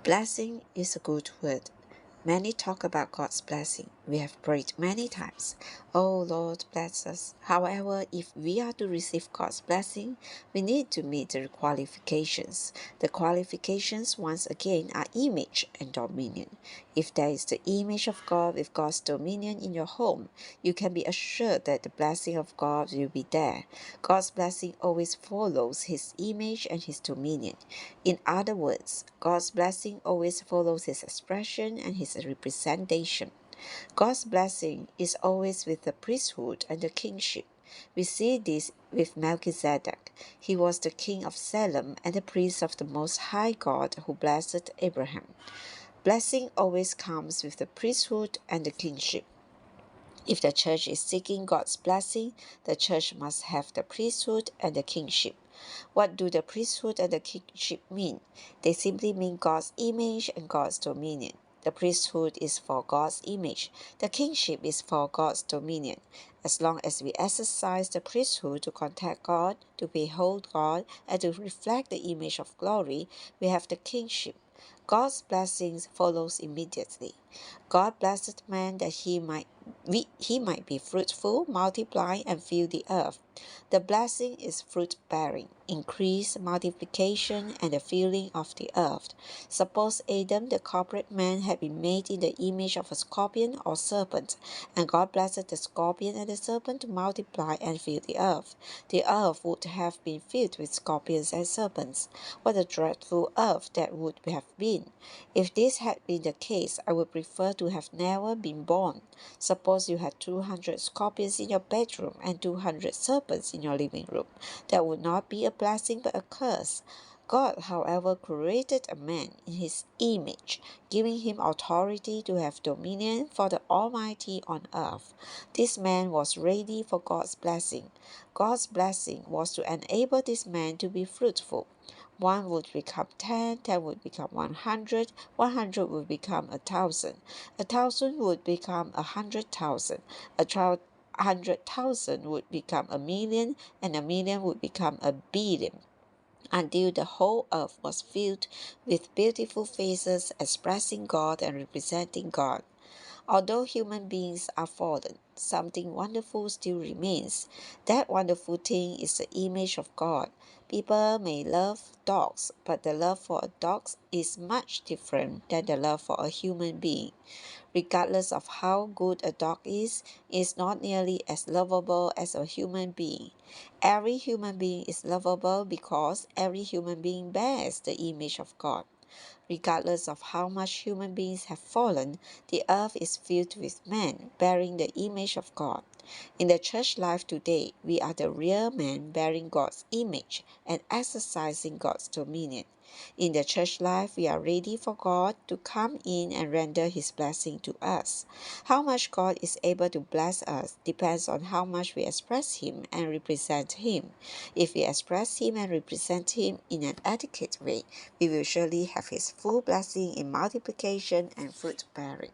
Blessing is a good word. Many talk about God's blessing. We have prayed many times, "Oh Lord, bless us." However, if we are to receive God's blessing, we need to meet the qualifications. The qualifications, once again, are image and dominion. If there is the image of God with God's dominion in your home, you can be assured that the blessing of God will be there. God's blessing always follows His image and His dominion. In other words, God's blessing always follows His expression and His representation. God's blessing is always with the priesthood and the kingship. We see this with Melchizedek. He was the king of Salem and the priest of the Most High God who blessed Abraham. Blessing always comes with the priesthood and the kingship. If the church is seeking God's blessing, the church must have the priesthood and the kingship. What do the priesthood and the kingship mean? They simply mean God's image and God's dominion. The priesthood is for God's image. The kingship is for God's dominion. As long as we exercise the priesthood to contact God, to behold God, and to reflect the image of glory, we have the kingship. God's blessings follows immediately. God blessed man that he might be fruitful, multiply, and fill the earth. The blessing is fruit-bearing, increase, multiplication, and the filling of the earth. Suppose Adam, the corporate man, had been made in the image of a scorpion or serpent, and God blessed the scorpion and the serpent to multiply and fill the earth. The earth would have been filled with scorpions and serpents. What a dreadful earth that would have been! If this had been the case, I would prefer to have never been born. Suppose you had 200 scorpions in your bedroom and 200 serpents in your living room. That would not be a blessing but a curse. God, however, created a man in His image, giving him authority to have dominion for the Almighty on earth. This man was ready for God's blessing. God's blessing was to enable this man to be fruitful. 1 would become 10, 10 would become 100, 100 would become 1,000, 1,000 would become 100,000, 100,000 would become 1,000,000, and 1,000,000 would become 1,000,000,000, until the whole earth was filled with beautiful faces expressing God and representing God. Although human beings are fallen, something wonderful still remains. That wonderful thing is the image of God. People may love dogs, but the love for a dog is much different than the love for a human being. Regardless of how good a dog is not nearly as lovable as a human being. Every human being is lovable because every human being bears the image of God. Regardless of how much human beings have fallen, the earth is filled with men bearing the image of God. In the church life today, we are the real men bearing God's image and exercising God's dominion. In the church life, we are ready for God to come in and render His blessing to us. How much God is able to bless us depends on how much we express Him and represent Him. If we express Him and represent Him in an adequate way, we will surely have His full blessing in multiplication and fruit bearing.